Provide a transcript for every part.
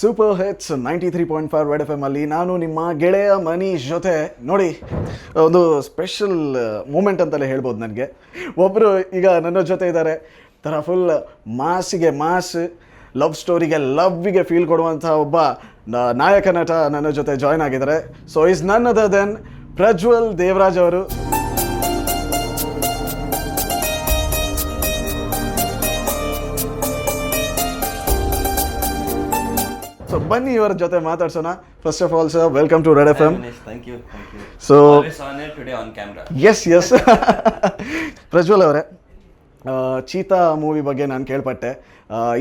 Super hits 93.5 red F M ಅಲ್ಲಿ ನಾನು ನಿಮ್ಮ ಗೆಳೆಯ ಮನೀಶ್ ಜೊತೆ ನೋಡಿ ಒಂದು ಸ್ಪೆಷಲ್ ಮೂಮೆಂಟ್ ಅಂತಲೇ ಹೇಳ್ಬೋದು. ನನಗೆ ಒಬ್ಬರು ಈಗ ನನ್ನ ಜೊತೆ ಇದ್ದಾರೆ. ಥರ ಫುಲ್ ಮಾಸಿಗೆ ಮಾಸ್, ಲವ್ ಸ್ಟೋರಿಗೆ ಲವ್ವಿಗೆ ಫೀಲ್ ಕೊಡುವಂಥ ಒಬ್ಬ ನಾಯಕ ನಟ ನನ್ನ ಜೊತೆ ಜಾಯ್ನ್ ಆಗಿದ್ದಾರೆ. So is none other than Prajwal Devaraj ಅವರು. ಸೊ ಬನ್ನಿ ಇವರ ಜೊತೆ ಮಾತಾಡ್ಸೋಣ. First of all sir, welcome to Red F M. So yes Prajwal ಅವರೇ, ಚೀತಾ ಮೂವಿ ಬಗ್ಗೆ ನಾನು ಕೇಳ್ಪಟ್ಟೆ.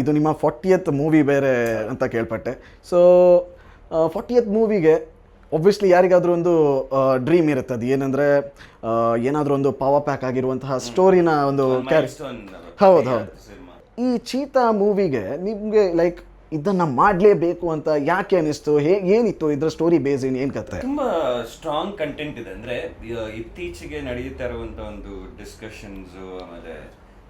ಇದು ನಿಮ್ಮ 40th ಮೂವಿ ಬೇರೆ ಅಂತ ಕೇಳ್ಪಟ್ಟೆ. ಸೊ 40th ಮೂವಿಗೆ ಒಬ್ವಿಯಸ್ಲಿ ಯಾರಿಗಾದ್ರೂ ಒಂದು ಡ್ರೀಮ್ ಇರುತ್ತೆ. ಅದು ಏನಂದರೆ ಏನಾದರೂ ಒಂದು ಪವರ್ ಪ್ಯಾಕ್ ಆಗಿರುವಂತಹ ಸ್ಟೋರಿನ ಒಂದು ಹೌದು. ಈ ಚೀತಾ ಮೂವಿಗೆ ನಿಮಗೆ ಲೈಕ್ ಇದನ್ನ ಮಾಡಲೇಬೇಕು ಅಂತ ಯಾಕೆ ಅನಿಸ್ತು? ಏನಿತ್ತು ಇದ್ರ ಸ್ಟೋರಿ ಬೇಸ್? ಏನು ಕತೆ? ತುಂಬಾ ಸ್ಟ್ರಾಂಗ್ ಕಂಟೆಂಟ್ ಇದೆ. ಅಂದ್ರೆ ಇತ್ತೀಚೆಗೆ ನಡೆಯುತ್ತಾ ಇರುವಂತ ಒಂದು ಡಿಸ್ಕಷನ್ಸ್ ಆಮೇಲೆ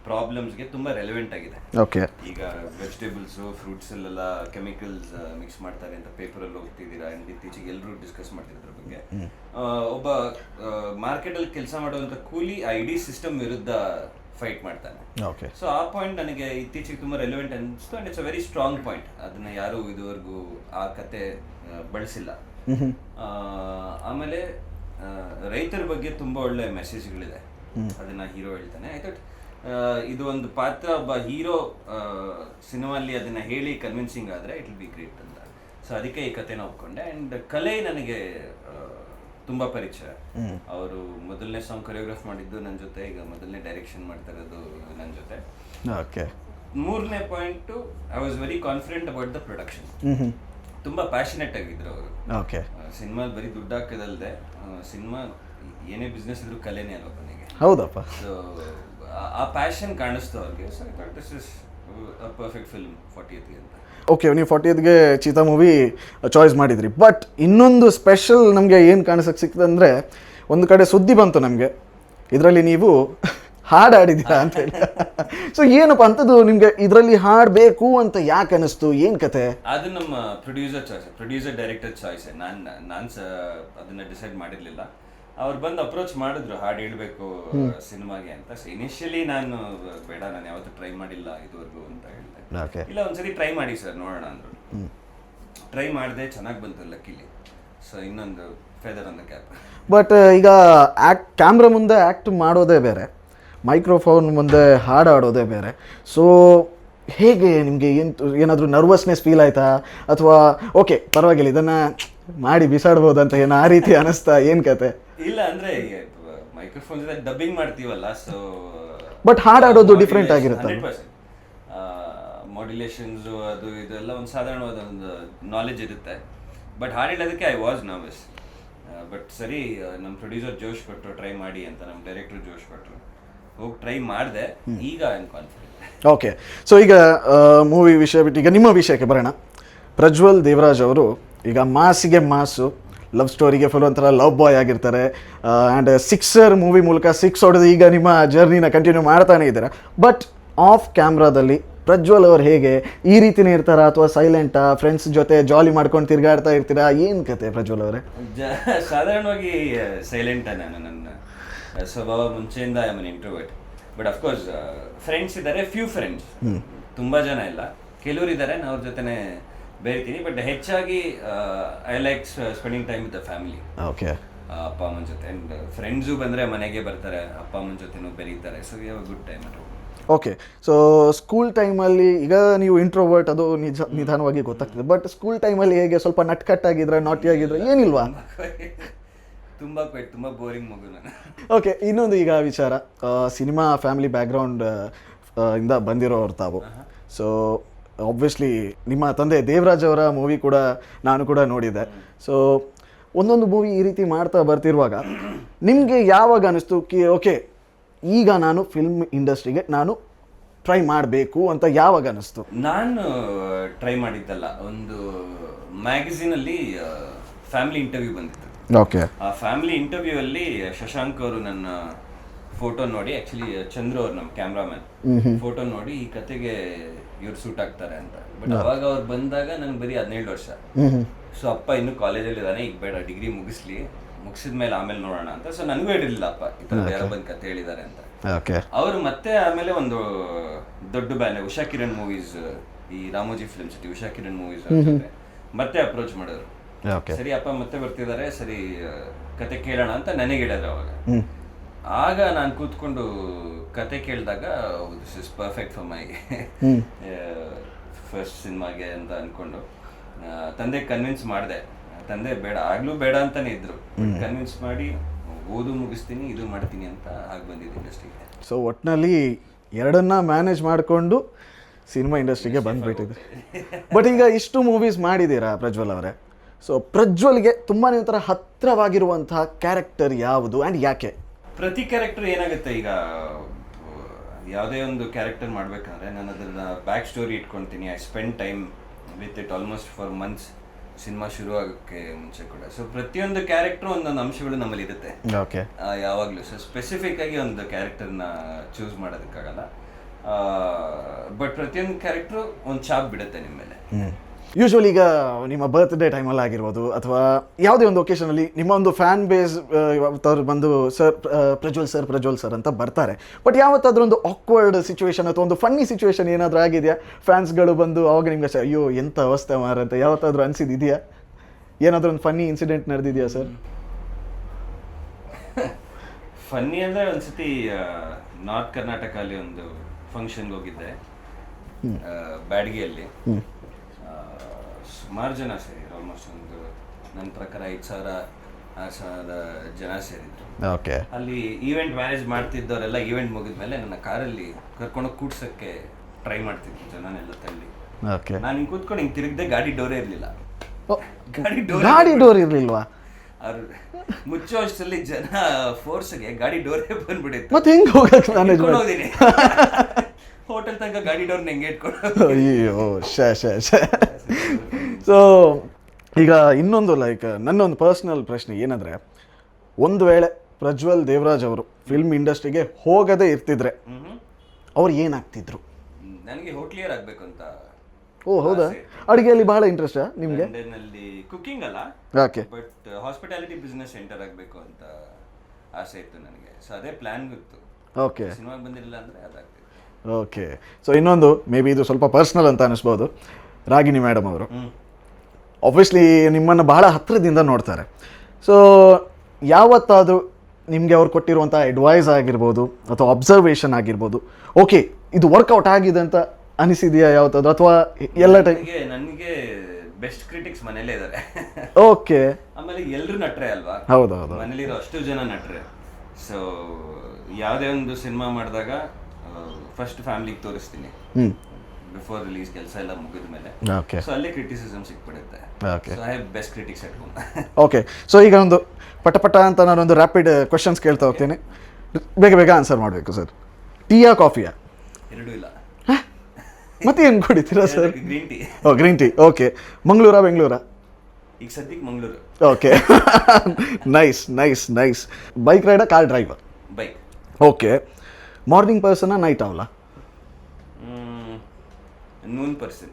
ಪ್ರಾಬ್ಲಮ್ಸ್ಗೆ ತುಂಬಾ ರೆಲೆವೆಂಟ್ ಆಗಿದೆ. ಓಕೆ, ಈಗ ವೆಜಿಟೇಬಲ್ಸ್ ಫ್ರೂಟ್ಸ್ ಅಲ್ಲೆಲ್ಲ ಕೆಮಿಕಲ್ಸ್ ಮಿಕ್ಸ್ ಮಾಡ್ತಾರೆ ಅಂತ ಪೇಪರ್ ಅಲ್ಲಿ ಓದ್ತಿದ್ದೀರಾ. ಅಂಡ್ ಇತ್ತೀಚೆಗೆ ಎಲ್ಲರೂ ಡಿಸ್ಕಸ್ ಮಾಡ್ತಿದ್ರ ಬಗ್ಗೆ. ಒಬ್ಬ ಮಾರ್ಕೆಟ್ ಅಲ್ಲಿ ಕೆಲಸ ಮಾಡುವಂತ ಕೂಲಿ ಆ ಇಡೀ ಸಿಸ್ಟಮ್ ವಿರುದ್ಧ ಫೈಟ್ ಮಾಡ್ತಾನೆ. ಓಕೆ, ಸೊ ಆ ಪಾಯಿಂಟ್ ನನಗೆ ಇತ್ತೀಚೆಗೆ ತುಂಬಾ ರೆಲೆವೆಂಟ್ ಅನಿಸ್ತು. And it's a very strong point. ಅದನ್ನ ಯಾರು ಇದುವರೆಗೂ ಆ ಕತೆ ಬಳಸಿಲ್ಲ. ಆಮೇಲೆ ರೈತರ ಬಗ್ಗೆ ತುಂಬಾ ಒಳ್ಳೆ ಮೆಸೇಜ್ಗಳಿದೆ, ಅದನ್ನ ಹೀರೋ ಹೇಳ್ತಾನೆ. ಐ ಥಾಟ್ ಇದು ಒಂದು ಪಾತ್ರ, ಒಬ್ಬ ಹೀರೋ ಸಿನಿಮಾಲ್ಲಿ ಅದನ್ನ ಹೇಳಿ ಕನ್ವಿನ್ಸಿಂಗ್ ಆದ್ರೆ ಇಟ್ ವಿಲ್ ಬಿ ಗ್ರೇಟ್ ಅಂತ. ಸೊ ಅದಕ್ಕೆ ಈ ಕತೆನ ಒಪ್ಕೊಂಡೆ. ಅಂಡ್ ಕಲೆ ನನಗೆ ತುಂಬಾ ಪರಿಚಯ. ಅವರು ಮೊದಲನೇ ಸಾಂಗ್ ಕೊರಿಯೋಗ್ರಾಫ್ ಮಾಡಿದ್ದು ನನ್ನ ಜೊತೆ, ಈಗ ಮೊದಲನೇ ಡೈರೆಕ್ಷನ್ ಮಾಡ್ತಾ ಇರೋದು ನನ್ನ ಜೊತೆ. ಓಕೆ, ಮೂರನೇ point, I was very confident about the production. ತುಂಬಾ ಪ್ಯಾಷನೆಟ್ ಆಗಿದ್ರು ಅವರು. ಓಕೆ, ಸಿನಿಮಾ ಬರೀ ದುಡ್ಡು ಹಾಕೋದಲ್ದೆ ಸಿನಿಮಾ ಏನೇ ಬಿಸ್ನೆಸ್ ಇದ್ರು ಕಲೆನೇ ಅಲ್ವಾ ಕೊನೆಗೆ. ಹೌದಪ್ಪ. ಸೊ ಆ ಪ್ಯಾಷನ್ ಕಾಣಿಸ್ತು ಅವ್ರಿಗೆ. So I thought this is a perfect film 40th ಅಂತ. ಓಕೆ, ನೀವು 40th ಚೀತಾ ಮೂವಿ ಚಾಯ್ಸ್ ಮಾಡಿದ್ರಿ. ಬಟ್ ಇನ್ನೊಂದು ಸ್ಪೆಷಲ್ ನಮಗೆ ಏನು ಕಾಣಿಸಕ್ಕೆ ಸಿಕ್ತದೆ ಅಂದರೆ, ಒಂದು ಕಡೆ ಸುದ್ದಿ ಬಂತು ನಮಗೆ, ಇದರಲ್ಲಿ ನೀವು ಹಾಡು ಹಾಡಿದ್ದೀರಾ ಅಂತ ಹೇಳಿ. ಸೊ ಏನಪ್ಪ ಅಂಥದ್ದು ನಿಮಗೆ ಇದರಲ್ಲಿ ಹಾಡಬೇಕು ಅಂತ ಯಾಕೆ ಅನಿಸ್ತು? ಏನು ಕತೆ? ಅದು ನಮ್ಮ producer choice, producer director choice. ನಾನು ಅದನ್ನ ಡಿಸೈಡ್ ಮಾಡಿರಲಿಲ್ಲ. ಅವ್ರು ಬಂದು ಅಪ್ರೋಚ್ ಮಾಡಿದ್ರು ಹಾಡು ಹೇಳ್ಬೇಕು ಸಿನಿಮಾಗೆ ಅಂತ. ಸೊ ಇನಿಷಿಯಲಿ ನಾನು ಬೇಡ, ನಾನು ಯಾವತ್ತೂ ಟ್ರೈ ಮಾಡಿಲ್ಲ ಇದುವರೆಗೂ ಅಂತ ಹೇಳಿದೆ. ಇಲ್ಲ ಒಂದ್ಸರಿ ಟ್ರೈ ಮಾಡಿ ಸರ್ ನೋಡೋಣ ಅಂದ್ರು. ಟ್ರೈ ಮಾಡಿದೆ, ಚೆನ್ನಾಗಿ ಬಂತು ಲಕ್ಕಿಲಿ. ಸೊ ಇನ್ನೊಂದು feather on the cap. But ಈಗ ಕ್ಯಾಮ್ರಾ ಮುಂದೆ ಆ್ಯಕ್ಟ್ ಮಾಡೋದೇ ಬೇರೆ, ಮೈಕ್ರೋಫೋನ್ ಮುಂದೆ ಹಾಡು ಆಡೋದೇ ಬೇರೆ. ಸೊ ಹೇಗೆ ನಿಮಗೆ ಏನಾದರೂ ನರ್ವಸ್ನೆಸ್ ಫೀಲ್ ಆಯಿತಾ? ಅಥವಾ ಓಕೆ ಪರವಾಗಿಲ್ಲ ಇದನ್ನು ಮಾಡಿ ಬಿಸಾಡ್ಬೋದು ಅಂತ ಏನೋ ಆ ರೀತಿ ಅನಿಸ್ತಾ? ಏನು ಕತೆ? ಇಲ್ಲ, ಅಂದರೆ ಮೈಕ್ರೋಫೋನ್ ಜೊತೆ ಡಬ್ಬಿಂಗ್ ಮಾಡ್ತೀವಲ್ಲ, ಸೊ ಬಟ್ ಹಾಡಾಡೋದು ಡಿಫ್ರೆಂಟ್ ಆಗಿರುತ್ತೆ. ಮಾಡ್ಯುಲೇಷನ್ಸ್ ಅದು ಇದೆಲ್ಲ ಒಂದು ಸಾಧಾರಣವಾದ ಒಂದು ನಾಲೆಜ್ ಇರುತ್ತೆ. ಬಟ್ ಹಾಡು ಹೇಳೋದಕ್ಕೆ ಐ ವಾಸ್ ನರ್ವಸ್. ಬಟ್ ಸರಿ, ನಮ್ಮ ಪ್ರೊಡ್ಯೂಸರ್ ಜೋಶ್ ಕೊಟ್ಟರು ಟ್ರೈ ಮಾಡಿ ಅಂತ, ನಮ್ಮ ಡೈರೆಕ್ಟರ್ ಜೋಶ್ ಕೊಟ್ಟರು, ಹೋಗಿ ಟ್ರೈ ಮಾಡಿದೆ. ಈಗ I am confident. Okay, so ಈಗ ಮೂವಿ ವಿಷಯ ಬಿಟ್ಟು ಈಗ ನಿಮ್ಮ ವಿಷಯಕ್ಕೆ ಬರೋಣ. ಪ್ರಜ್ವಲ್ ದೇವರಾಜ್ ಅವರು ಈಗ ಮಾಸಿಗೆ ಮಾಸು, ಲವ್ ಸ್ಟೋರಿಗೆ ಫುಲ್ ಒಂಥರ ಲವ್ ಬಾಯ್ ಆಗಿರ್ತಾರೆ. ಆ್ಯಂಡ್ ಸಿಕ್ಸರ್ ಮೂವಿ ಮೂಲಕ 6 ಹೊಡೆದು ಈಗ ನಿಮ್ಮ ಜರ್ನಿನ ಕಂಟಿನ್ಯೂ ಮಾಡ್ತಾನೆ ಇದ್ದೀರಾ. ಬಟ್ ಆಫ್ ಕ್ಯಾಮ್ರಾದಲ್ಲಿ ಪ್ರಜ್ವಲ್ ಅವರು ಹೇಗೆ ಈ ರೀತಿನೇ ಇರ್ತಾರಾ ಅಥವಾ ಸೈಲೆಂಟಾ? ಫ್ರೆಂಡ್ಸ್ ಜೊತೆ ಜಾಲಿ ಮಾಡ್ಕೊಂಡು ತಿರುಗಾಡ್ತಾ ಇರ್ತೀರಾ? ಏನು ಕತೆ ಪ್ರಜ್ವಲ್ ಅವರೇ? ಸಾಧಾರಣವಾಗಿ ಸೈಲೆಂಟ. ನನ್ನ ಸ್ವಭಾವ ಮುಂಚೆಯಿಂದ I am an introvert. But of course friends ಇದ್ದಾರೆ, ಫ್ಯೂ ಫ್ರೆಂಡ್ಸ್, ತುಂಬ ಜನ ಇಲ್ಲ, ಕೆಲವರು ಇದ್ದಾರೆ, ನಾನು ಅವ್ರ ಜೊತೆನೇ ಬೆರಿತೀನಿ. ಬಟ್ ಹೆಚ್ಚಾಗಿ I like spending time with the family. Okay, ಅಪ್ಪ ಅಮ್ಮನ ಜೊತೆ. ಆ್ಯಂಡ್ ಫ್ರೆಂಡ್ಸು ಬಂದರೆ ಮನೆಗೆ ಬರ್ತಾರೆ, ಅಪ್ಪ ಅಮ್ಮನ ಜೊತೆನೂ ಬೆರೀತಾರೆ. So we have a good time. Okay, so school ಟೈಮಲ್ಲಿ ಈಗ ನೀವು ಇಂಟ್ರೋವರ್ಟ್ ಅದು ನಿಧಾನವಾಗಿ ಗೊತ್ತಾಗ್ತದೆ. ಬಟ್ ಸ್ಕೂಲ್ ಟೈಮಲ್ಲಿ ಹೇಗೆ ಸ್ವಲ್ಪ ನಟ್ಕಟ್ಟಾಗಿದ್ರೆ, ನಾಟಿ ಆಗಿದ್ರೆ ಏನಿಲ್ವಾ? ತುಂಬ ಬೋರಿಂಗ್ ಮಗು ನಾನು. ಓಕೆ, ಇನ್ನೊಂದು ಈಗ ವಿಚಾರ, ಸಿನಿಮಾ ಫ್ಯಾಮಿಲಿ ಬ್ಯಾಕ್ಗ್ರೌಂಡ್ ಇಂದ ಬಂದಿರೋರು ತಾವು. ಸೊ ಆಬ್ವಿಯಸ್ಲಿ ನಿಮ್ಮ ತಂದೆ ದೇವರಾಜ್ ಅವರ ಮೂವಿ ಕೂಡ ನಾನು ಕೂಡ ನೋಡಿದ್ದೆ. ಸೊ ಒಂದೊಂದು ಮೂವಿ ಈ ರೀತಿ ಮಾಡ್ತಾ ಬರ್ತಿರುವಾಗ ನಿಮಗೆ ಯಾವಾಗ ಅನ್ನಿಸ್ತು ಓಕೆ ಈಗ ನಾನು ಫಿಲ್ಮ್ ಇಂಡಸ್ಟ್ರಿಗೆ ನಾನು ಟ್ರೈ ಮಾಡಬೇಕು ಅಂತ ಯಾವಾಗ ಅನ್ನಿಸ್ತು? ನಾನು ಟ್ರೈ ಮಾಡಿದ್ದಲ್ಲ, ಒಂದು ಮ್ಯಾಗಝೀನಲ್ಲಿ ಫ್ಯಾಮಿಲಿ ಇಂಟರ್ವ್ಯೂ ಬಂದಿತ್ತು. ಓಕೆ, ಆ ಫ್ಯಾಮಿಲಿ ಇಂಟರ್ವ್ಯೂ ಅಲ್ಲಿ ಶಶಾಂಕ್ ಅವರು ನನ್ನ ಫೋಟೋ ನೋಡಿ, ಆ್ಯಕ್ಚುಲಿ ಚಂದ್ರು ಅವ್ರು ನಮ್ಮ ಕ್ಯಾಮ್ರಾಮನ್, ಫೋಟೋ ನೋಡಿ ಈ ಕತೆಗೆ ಇವ್ರು ಸೂಟ್ ಆಗ್ತಾರೆ ಅಂತ. ಬಟ್ ಅವಾಗ ಅವ್ರು ಬಂದಾಗ ನನ್ಗೆ ಬರೀ 17 ವರ್ಷ. ಸೊ ಅಪ್ಪ ಇನ್ನೂ ಕಾಲೇಜಲ್ಲಿ ಇದ್ದಾನೆ, ಈಗ ಬೇಡ ಡಿಗ್ರಿ ಮುಗಿಸಿದ್ಮೇಲೆ ಆಮೇಲೆ ನೋಡೋಣ ಅಂತ. ಸೊ ನನಗೂ ಹೇಳಿರ್ಲಿಲ್ಲ ಅಪ್ಪ ಈ ಥರ ಯಾರೋ ಬಂದು ಕತೆ ಹೇಳಿದ್ದಾರೆ ಅಂತ. ಅವರು ಮತ್ತೆ ಆಮೇಲೆ ಒಂದು ದೊಡ್ಡ ಬ್ಯಾನರ್ ಉಷಾ ಕಿರಣ್ ಮೂವೀಸ್, ಈ Ramoji film city Usha Kiran movies ಮತ್ತೆ ಅಪ್ರೋಚ್ ಮಾಡಿದ್ರು. ಸರಿ ಅಪ್ಪ ಮತ್ತೆ ಬರ್ತಿದ್ದಾರೆ, ಸರಿ ಕತೆ ಕೇಳೋಣ ಅಂತ ನನಗೆ ಹೇಳಿದ್ರು ಅವಾಗ. ಆಗ ನಾನು ಕೂತ್ಕೊಂಡು ಕತೆ ಕೇಳಿದಾಗ this is perfect for my first ಸಿನಿಮಾಗೆ ಅಂತ ಅನ್ಕೊಂಡು ತಂದೆ ಕನ್ವಿನ್ಸ್ ಮಾಡಿದೆ. ತಂದೆ ಬೇಡ, ಆಗ್ಲೂ ಬೇಡ ಅಂತಾನೆ ಇದ್ರು, ಕನ್ವಿನ್ಸ್ ಮಾಡಿ ಓದು ಮುಗಿಸ್ತೀನಿ ಇದು ಮಾಡ್ತೀನಿ ಅಂತ ಆಗಿ ಬಂದಿದ್ದು ಇಂಡಸ್ಟ್ರಿಗೆ. ಸೊ ಒಟ್ಟಿನಲ್ಲಿ ಎರಡನ್ನ ಮ್ಯಾನೇಜ್ ಮಾಡಿಕೊಂಡು ಸಿನಿಮಾ ಇಂಡಸ್ಟ್ರಿಗೆ ಬಂದುಬಿಟ್ಟಿದ್ರಿ. ಬಟ್ ಈಗ ಇಷ್ಟು ಮೂವೀಸ್ ಮಾಡಿದ್ದೀರಾ ಪ್ರಜ್ವಲ್ ಅವರೇ, ಸೊ ಪ್ರಜ್ವಲ್ಗೆ ತುಂಬಾ ಒಂಥರ ಹತ್ತಿರವಾಗಿರುವಂತಹ ಕ್ಯಾರೆಕ್ಟರ್ ಯಾವುದು ಆ್ಯಂಡ್ ಯಾಕೆ? ಪ್ರತಿ ಕ್ಯಾರೆಕ್ಟರ್ ಏನಾಗುತ್ತೆ, ಈಗ ಯಾವುದೇ ಒಂದು ಕ್ಯಾರೆಕ್ಟರ್ ಮಾಡಬೇಕಂದ್ರೆ ನಾನು ಅದನ್ನ ಬ್ಯಾಕ್ ಸ್ಟೋರಿ ಇಟ್ಕೊಳ್ತೀನಿ. I spend time with it almost for months, cinema ಶುರು ಆಗೋಕ್ಕೆ ಮುಂಚೆ ಕೂಡ. ಸೊ ಪ್ರತಿಯೊಂದು ಕ್ಯಾರೆಕ್ಟರ್ ಒಂದೊಂದು ಅಂಶಗಳು ನಮ್ಮಲ್ಲಿ ಇರುತ್ತೆ ಯಾವಾಗಲೂ. ಸೊ ಸ್ಪೆಸಿಫಿಕ್ ಆಗಿ ಒಂದು ಕ್ಯಾರೆಕ್ಟರ್ನ ಚೂಸ್ ಮಾಡೋದಕ್ಕಾಗಲ್ಲ. ಬಟ್ ಪ್ರತಿಯೊಂದು ಕ್ಯಾರೆಕ್ಟ್ರು ಒಂದು ಛಾಪ್ ಬಿಡುತ್ತೆ ನಿಮ್ಮ ಮೇಲೆ. ಯೂಶ್ವಲಿ ಈಗ ನಿಮ್ಮ ಬರ್ತ್ಡೇ ಟೈಮಲ್ಲಿ ಆಗಿರ್ಬೋದು ಅಥವಾ ಯಾವುದೇ ಒಂದು ಒಕೇಶನಲ್ಲಿ ನಿಮ್ಮ ಒಂದು ಫ್ಯಾನ್ ಬೇಸ್ ಯಾವತ್ತಾದ್ರು ಬಂದು ಪ್ರಜ್ವಲ್ ಸರ್ ಅಂತ ಬರ್ತಾರೆ. ಬಟ್ ಯಾವತ್ತಾದ್ರೂ ಒಂದು ಆಕ್ವರ್ಡ್ ಸಿಚುವೇಶನ್ ಅಥವಾ ಒಂದು ಫನ್ನಿ ಸಿಚುವೇಶನ್ ಏನಾದರೂ ಆಗಿದೆಯಾ? ಫ್ಯಾನ್ಸ್ಗಳು ಬಂದು ಅವಾಗ ನಿಮ್ಗೆ ಅಯ್ಯೋ ಎಂಥ ಅವಸ್ಥೆ ಅಂತ ಯಾವತ್ತಾದ್ರೂ ಅನಿಸಿದೆಯಾ? ಏನಾದರೂ ಒಂದು ಫನ್ನಿ ಇನ್ಸಿಡೆಂಟ್ ನಡೆದಿದೆಯಾ ಸರ್? ಫನ್ನಿ ಅಂದರೆ ಒಂದ್ಸತಿ ನಾರ್ತ್ ಕರ್ನಾಟಕಲ್ಲಿ ಒಂದು ಫಂಕ್ಷನ್ಗೆ ಹೋಗಿದ್ದೆ, ಬ್ಯಾಡಗಿಯಲ್ಲಿ. ಸುಮಾರು ಜನ ಸೇರಿದ್ರು, ಆಲ್ಮೋಸ್ಟ್ ಒಂದು ನನ್ನ ಪ್ರಕಾರ 5,000-6,000 ಜನ ಸೇರಿದ್ರು. ಅಲ್ಲಿ ಈವೆಂಟ್ ಮ್ಯಾನೇಜ್ ಮಾಡ್ತಿದ್ದವರೆಲ್ಲ ಈವೆಂಟ್ ಮುಗಿದ್ಮೇಲೆ ನನ್ನ ಕಾರಲ್ಲಿ ಕರ್ಕೊಂಡೋಗಿ ಕೂಡ್ಸಕ್ಕೆ ಟ್ರೈ ಮಾಡ್ತಿದ್ರು ಜನನೆಲ್ಲ ತಳ್ಳಿ. ನಾನು ಹಿಂಗೆ ಕೂತ್ಕೊಂಡು ಹಿಂಗೆ ತಿರುಗದೆ, ಗಾಡಿ ಡೋರೇ ಇರಲಿಲ್ಲ. ಗಾಡಿ ಡೋರ್ ಇರಲಿಲ್ವಾ? ಅವ್ರು ಮುಚ್ಚೋ ಅಷ್ಟರಲ್ಲಿ ಜನ ಫೋರ್ಸ್ಗೆ ಗಾಡಿ ಡೋರೇ ಬಂದ್ಬಿಟ್ಟಿತ್ತು. ಮತ್ತೆ ಹೆಂಗೆ ಹೋಗಕ್ಕೆ ಮ್ಯಾನೇಜ್ ಹೋದಿನಿ ಹೋಟೆಲ್ ತನಕ ಗಾಡಿ ಡೋರ್ನ ಹೆಂಗೆ ಇಟ್ಕೊಂಡು. ಅಯ್ಯೋ ಸೊ ಈಗ ಇನ್ನೊಂದು ನನ್ನೊಂದು ಪರ್ಸ್ನಲ್ ಪ್ರಶ್ನೆ ಏನಂದರೆ, ಒಂದು ವೇಳೆ ಪ್ರಜ್ವಲ್ ದೇವರಾಜ್ ಅವರು ಫಿಲ್ಮ್ ಇಂಡಸ್ಟ್ರಿಗೆ ಹೋಗದೇ ಇರ್ತಿದ್ರೆ ಅವ್ರು ಏನಾಗ್ತಿದ್ರು? ನನಗೆ ಹೋಟ್ಲಿಯರ್ ಆಗಬೇಕು ಅಂತ. ಓ ಹೌದಾ? ಅಡುಗೆಯಲ್ಲಿ ಬಹಳ ಇಂಟ್ರೆಸ್ಟಾ ನಿಮಗೆ? ಲಂಡನ್ನಲ್ಲಿ ಕುಕಿಂಗ್ ಅಲ್ಲ, okay, but hospitality business enter ಆಗಬೇಕು ಅಂತ ಆಸೆ ಇತ್ತು ನನಗೆ. ಸೊ ಅದೇ ಪ್ಲ್ಯಾನ್ ಇತ್ತು. ಓಕೆ, ಸಿನಿಮಾಗೆ ಬಂದಿರಲಿಲ್ಲ ಅಂದರೆ ಅದಾಗ್ತಿತ್ತು. ಓಕೆ. ಸೊ ಇನ್ನೊಂದು ಮೇ ಬಿ ಇದು ಸ್ವಲ್ಪ ಪರ್ಸ್ನಲ್ ಅಂತ ಅನಿಸ್ಬೋದು. ರಾಗಿಣಿ ಮೇಡಮ್ ಅವರು ಆಬ್ವಿಯಸ್ಲಿ ನಿಮ್ಮನ್ನು ಬಹಳ ಹತ್ತಿರದಿಂದ ನೋಡ್ತಾರೆ. ಸೊ ಯಾವತ್ತಾದರೂ ನಿಮಗೆ ಅವ್ರು ಕೊಟ್ಟಿರುವಂಥ ಅಡ್ವೈಸ್ ಆಗಿರ್ಬೋದು ಅಥವಾ ಅಬ್ಸರ್ವೇಷನ್ ಆಗಿರ್ಬೋದು, ಓಕೆ ಇದು ವರ್ಕೌಟ್ ಆಗಿದೆ ಅಂತ ಅನಿಸಿದೆಯಾ ಯಾವತ್ತಾದ್ರು? ಅಥವಾ ಎಲ್ಲ ಟೈಮ್? ನನಗೆ ಬೆಸ್ಟ್ ಕ್ರಿಟಿಕ್ಸ್ ಮನೇಲೇ ಇದ್ದಾರೆ. ಓಕೆ. ಆಮೇಲೆ ಎಲ್ಲರೂ ನಟ್ರೆ ಅಲ್ವಾ? ಹೌದೌದು, ಮನೇಲಿರೋ ಅಷ್ಟು ಜನ ನಟ್ರೆ. ಸೊ ಯಾವುದೇ ಒಂದು ಸಿನಿಮಾ ಮಾಡಿದಾಗ ಫಸ್ಟ್ ಫ್ಯಾಮಿಲಿಗೆ ತೋರಿಸ್ತೀನಿ ಬಿಫೋರ್ ರಿಲೀಸ್, ಕೆಲಸ ಎಲ್ಲ ಮುಗಿದ ಮೇಲೆ. ಓಕೆ. ಸೊ ಅಲ್ಲೇ ಕ್ರಿಟಿಸಿಸಮ್ ಸಿಕ್ಬಿಡುತ್ತೆ. Okay. So I have best critics at home. Okay. So ಈಗ ಒಂದು ಪಟ ಅಂತ ನಾನೊಂದು ರ್ಯಾಪಿಡ್ ಕ್ವಶನ್ಸ್ ಕೇಳ್ತಾ ಹೋಗ್ತೀನಿ, ಬೇಗ ಆನ್ಸರ್ ಮಾಡಬೇಕು ಸರ್. ಟೀಯಾ ಕಾಫಿಯಾ? ಎರಡೂ ಇಲ್ಲ. ಮತ್ತೆ ಏನು ಕುಡಿತೀರಾ sir? Green tea. Oh green tea. Okay. ಮಂಗಳೂರಾ ಬೆಂಗಳೂರಾ? ಈಗ ಸದ್ಯಕ್ಕೆ ಮಂಗಳೂರು. ಓಕೆ. ನೈಸ್. ಬೈಕ್ ರೈಡಾ car driver? Bike. Okay. Morning ಪರ್ಸನಾ ನೈಟ್ ಅವಲಾ? Noon person.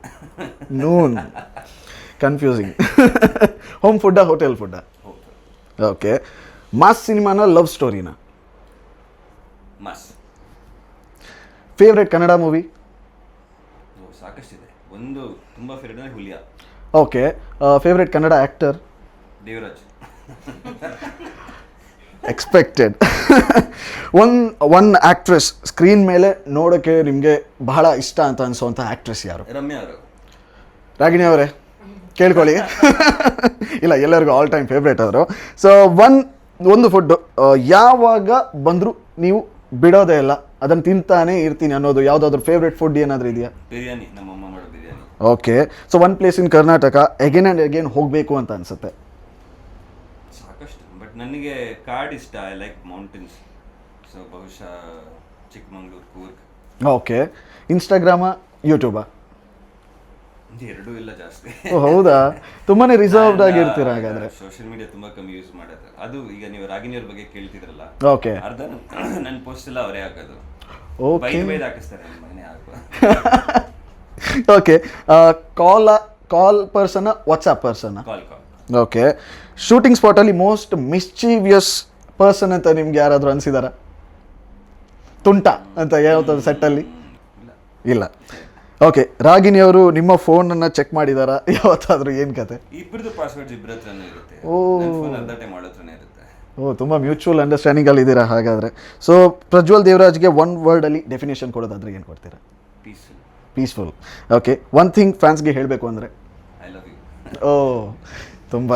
Noon. Confusing. Home ಫುಡ್ಡಾ ಹೋಟೆಲ್ ಫುಡ್ಡಾ? ಓಕೆ. ಮಾಸ್ ಸಿನಿಮಾನ ಲವ್ ಸ್ಟೋರಿನಾ? ಮಾಸ್. Favourite Kannada movie? ಸಾಕಷ್ಟಿದೆ. ಒಂದು ತುಂಬ ಫೇವ್ರೆಟ್ ಅಂದರೆ Huliya. Okay. Favourite Kannada actor? Devaraj. Expected. One actress screen ಮೇಲೆ ನೋಡೋಕ್ಕೆ ನಿಮಗೆ ಬಹಳ ಇಷ್ಟ ಅಂತ ಅನಿಸೋವಂಥ ಆ್ಯಕ್ಟ್ರೆಸ್ ಯಾರು? ರಮ್ಯಾ ಅವರು. ರಾಗಿಣಿ ಅವರೇ ಕೇಳ್ಕೊಳ್ಳಿ. ಇಲ್ಲ, ಎಲ್ಲರಿಗೂ ಆಲ್ ಟೈಮ್ ಫೇವ್ರೇಟ್ ಅವರು. ಸೊ ಒಂದು ಫುಡ್ಡು ಯಾವಾಗ ಬಂದರೂ ನೀವು ಬಿಡೋದೇ ಇಲ್ಲ, ಅದನ್ನು ತಿಂತಾನೆ ಇರ್ತೀನಿ ಅನ್ನೋದು ಯಾವುದಾದ್ರೂ ಫೇವ್ರೇಟ್ ಫುಡ್ ಏನಾದರೂ ಇದೆಯಾ? ಬಿರಿಯಾನಿ, ನಮ್ಮಮ್ಮ ಮಾಡೋ biryani. Okay. So one place in Karnataka again and again ಹೋಗಬೇಕು ಅಂತ ಅನಿಸುತ್ತೆ? ಸಾಕಷ್ಟು, ಬಟ್ ನನಗೆ ಕಾಡ್ ಇಷ್ಟ. I like mountains. ಸೊ ಬಹುಶಃ ಚಿಕ್ಕಮಂಗ್ಳೂರು, ಕೂರ್ಗ್. ಓಕೆ. ಇನ್ಸ್ಟಾಗ್ರಾಮಾ ಯೂಟ್ಯೂಬಾ? ಎರಡೂ ಇಲ್ಲ ಜಾಸ್ತಿ. ಹೌದಾ? ತುಂಬಾನೇ ರಿಸರ್ವ್ಡ್ ಆಗಿರ್ತೀರಾ ಹಾಗಾದ್ರೆ? ಸೋಷಿಯಲ್ ಮೀಡಿಯಾ ತುಂಬಾ ಕಮ್ಮಿ ಯೂಸ್ ಮಾಡೋದು. ಅದು ಈಗ ನೀವು ರಾಗಿಣಿಯವ್ರ ಬಗ್ಗೆ ಕೇಳ್ತಿದ್ರಲ್ಲ, ಓಕೆ, ಅರ್ಧ ನನ್ನ ಪೋಸ್ಟ್ ಎಲ್ಲ ಅವರೇ ಹಾಕೋದು. ಓಕೆ. ಬೈದ್ ಹಾಕಿಸ್ತಾರೆ ಮನೆ ಹಾಕುವ. ಓಕೆ ಕಾಲ್ ಪರ್ಸನ ವಾಟ್ಸಪ್ ಪರ್ಸನ? Call okay. ಶೂಟಿಂಗ್ ಸ್ಪಾಟಲ್ಲಿ ಮೋಸ್ಟ್ ಮಿಸ್ಚೀವಿಯಸ್ ಪರ್ಸನ್ ಅಂತ ನಿಮ್ಗೆ ಯಾರಾದರೂ ಅನಿಸಿದಾರ? ತುಂಟ ಅಂತ ಯಾವತ್ತಾದ್ರು ಸೆಟ್ಟಲ್ಲಿ? ಇಲ್ಲ. ಓಕೆ. ರಾಗಿಣಿ ಅವರು ನಿಮ್ಮ ಫೋನನ್ನು ಚೆಕ್ ಮಾಡಿದಾರಾ ಯಾವತ್ತಾದರೂ? ಏನು ಕತೆ? ಇಬ್ಬರದು ಪಾಸ್ವರ್ಡ್ಸ್ ಇಬ್ಬರ ಹತ್ರನೇ ಇರುತ್ತೆ. ಫೋನ್ ಅರ್ಧ ಟೈಮ್ ಮಾಡೋ ಹತ್ರನೇ ಇರುತ್ತೆ. ಓ, ತುಂಬ ಮ್ಯೂಚುವಲ್ ಅಂಡರ್ಸ್ಟ್ಯಾಂಡಿಂಗಲ್ಲಿ ಇದ್ದೀರಾ ಹಾಗಾದರೆ. ಸೊ ಪ್ರಜ್ವಲ್ ದೇವರಾಜ್ಗೆ ಒನ್ ವರ್ಡಲ್ಲಿ ಡೆಫಿನೇಷನ್ ಕೊಡೋದಾದ್ರೆ ಏನು ಕೊಡ್ತೀರಾ? ಪೀಸ್ಫುಲ್. ಓಕೆ. ಒನ್ ಥಿಂಗ್ ಫ್ಯಾನ್ಸ್ಗೆ ಹೇಳಬೇಕು ಅಂದರೆ? I love you. ಓ, ತುಂಬ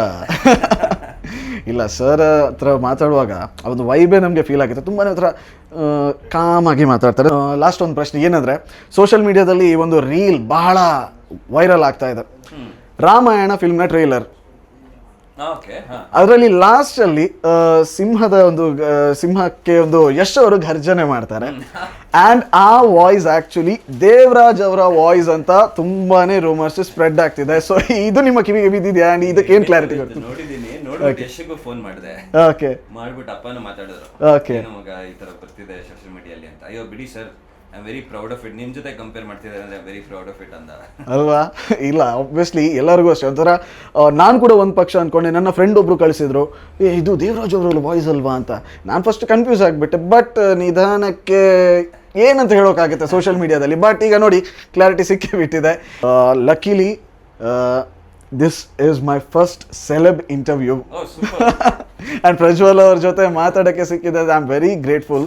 ಇಲ್ಲ ಸರ್ ಹತ್ರ ಮಾತಾಡುವಾಗ ಒಂದು ವೈಬೇ ನಮಗೆ ಫೀಲ್ ಆಗುತ್ತೆ. ತುಂಬಾ ಹತ್ರ ಕಾಮಾಗಿ ಮಾತಾಡ್ತಾರೆ. ಲಾಸ್ಟ್ ಒಂದು ಪ್ರಶ್ನೆ ಏನಂದರೆ, ಸೋಷಿಯಲ್ ಮೀಡಿಯಾದಲ್ಲಿ ಈ ಒಂದು ರೀಲ್ ಬಹಳ ವೈರಲ್ ಆಗ್ತಾ ಇದೆ. ರಾಮಾಯಣ ಫಿಲ್ಮ್ನ ಟ್ರೈಲರ್, ಅದರಲ್ಲಿ ಲಾಸ್ಟಲ್ಲಿ ಸಿಂಹಕ್ಕೆ ಒಂದು ಯಶ್ ಅವರು ಘರ್ಜನೆ ಮಾಡ್ತಾರೆ. ಆ್ಯಂಡ್ ಆ ವಾಯ್ಸ್ ಆ್ಯಕ್ಚುಲಿ ದೇವರಾಜ್ ಅವರ ವಾಯ್ಸ್ ಅಂತ ತುಂಬಾನೇ ರೂಮರ್ಸ್ ಸ್ಪ್ರೆಡ್ ಆಗ್ತಿದೆ. ಸೊ ಇದು ನಿಮ್ಮ ಕಿವಿಗೆ ಬಿದ್ದಿದೆಯಾ? ಆ್ಯಂಡ್ ಇದಕ್ಕೆ ಏನು ಕ್ಲಾರಿಟಿ ಕೊಡ್ತೀನಿ? ನೋಡಿದ್ದೀನಿ, ಯಶ್ಗೂ ಫೋನ್ ಮಾಡಿದೆ. ಓಕೆ. ಮಾಡ್ಬಿಟ್ಟು ಅಪ್ಪನೂ ಮಾತಾಡಿದ್ರು. ಓಕೆ. ನಮಗ ಈ ತರ ಬರ್ತಿದೆ ಸೋಷಿಯಲ್ ಮೀಡಿಯಲ್ಲಿ ಅಂತ. ಅಯ್ಯೋ ಬಿಡಿ sir, I am very proud of it. ನಿಮ್ ಜೊತೆ ಕಂಪೇರ್ ಮಾಡ್ತಿದ್ದಾರೆ ಅಂದ್ರೆ ವೆರಿ ಪ್ರೌಡ್ ಆಫ್ ಇಟ್ ಅಂದ ಅಲ್ವಾ? ಇಲ್ಲ, ಆಬ್ವಿಯಸ್ಲಿ ಎಲ್ಲರಿಗೂ ಅಷ್ಟೇ ಒಂಥರ. ನಾನು ಕೂಡ ಒಂದು ಪಕ್ಷ ಅಂದ್ಕೊಂಡೆ. ನನ್ನ ಫ್ರೆಂಡ್ ಒಬ್ರು ಕಳಿಸಿದ್ರು, ಇದು ದೇವರಾಜ್ ಅವರ ವಾಯ್ಸ್ ಅಲ್ವಾ ಅಂತ. ನಾನು ಫಸ್ಟ್ ಕನ್ಫ್ಯೂಸ್ ಆಗಿಬಿಟ್ಟೆ. ಬಟ್ ನಿಧಾನಕ್ಕೆ ಏನಂತ ಹೇಳೋಕ್ಕಾಗುತ್ತೆ ಸೋಷಿಯಲ್ ಮೀಡಿಯಾದಲ್ಲಿ. ಬಟ್ ಈಗ ನೋಡಿ, ಕ್ಲಾರಿಟಿ ಸಿಕ್ಕೇ ಬಿಟ್ಟಿದೆ. Luckily this is my first celeb interview. And Prajwal ಅವ್ರ ಜೊತೆ ಮಾತಾಡೋಕ್ಕೆ ಸಿಕ್ಕಿದೆ. I am very grateful.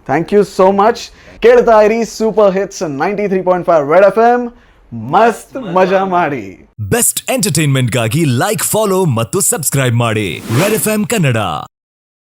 Thank you so much. ಕೇಳ್ತಾ ಇರಿ ಸೂಪರ್ ಹಿಟ್ಸ್ 93.5 ರೆಡ್ FM. ಮಸ್ತ್ ಮಜಾ ಮಾಡಿ. ಬೆಸ್ಟ್ ಎಂಟರ್ಟೈನ್ಮೆಂಟ್ಗಾಗಿ ಲೈಕ್, ಫಾಲೋ ಮತ್ತು ಸಬ್ಸ್ಕ್ರೈಬ್ ಮಾಡಿ ರೆಡ್ FM ಕನ್ನಡ.